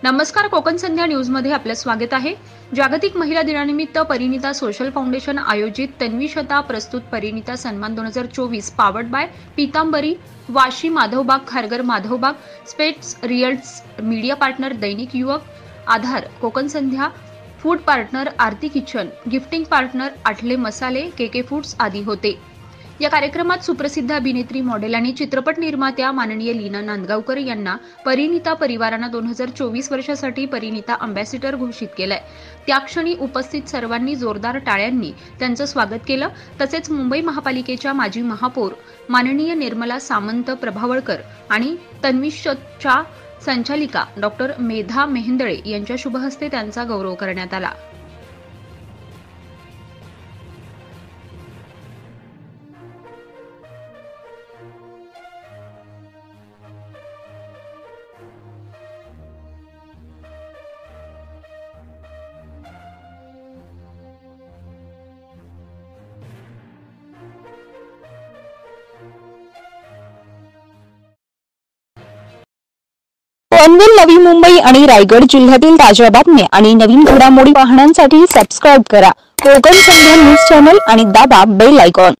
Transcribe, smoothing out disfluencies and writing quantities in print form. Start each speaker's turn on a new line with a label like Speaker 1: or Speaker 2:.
Speaker 1: नमस्कार, कोकण संध्या न्यूज मध्ये आपले स्वागत आहे। जागतिक महिला दिनानिमित्त परिणिता सोशल फाउंडेशन आयोजित तन्वीशता प्रस्तुत परिणिता सन्मान 2024 पावर्ड बाय पीतांबरी, वाशी, माधवबाग, खारघर, माधवबाग, स्पेट्स रियल्ट्स, media partner Dainik Yuvak, Aadhaar, Konkan Sandhya, food partner Aarti kitchen, gifting partner Athale Masale, KK foods आदी होते। या कार्यक्रमात सुप्रसिद्ध अभिनेत्री, मॉडेल आणि चित्रपट निर्मात्या माननीय लीना नांदगावकर यांना परिणिता परिवारानं 2024 वर्षासाठी परिणिता अँबॅसिडर घोषित केलंय। त्या क्षणी उपस्थित सर्वांनी जोरदार टाळ्यांनी त्यांचं स्वागत केलं। तसेच मुंबई महापालिकेच्या माजी महापौर माननीय निर्मला सामंत प्रभावळकर आणि तन्वीशच्या संचालिका डॉक्टर मेधा मेहेंदळे यांच्या शुभहस्ते त्यांचा गौरव करण्यात आला।
Speaker 2: पनवेल, नवी मुंबई आणि रायगड जिल्ह्यातील ताज्या बातम्या आणि नवीन घडामोडी पाहण्यासाठी सबस्क्राइब करा कोकण संध्या न्यूज चॅनल आणि दाबा बेल आयकॉन।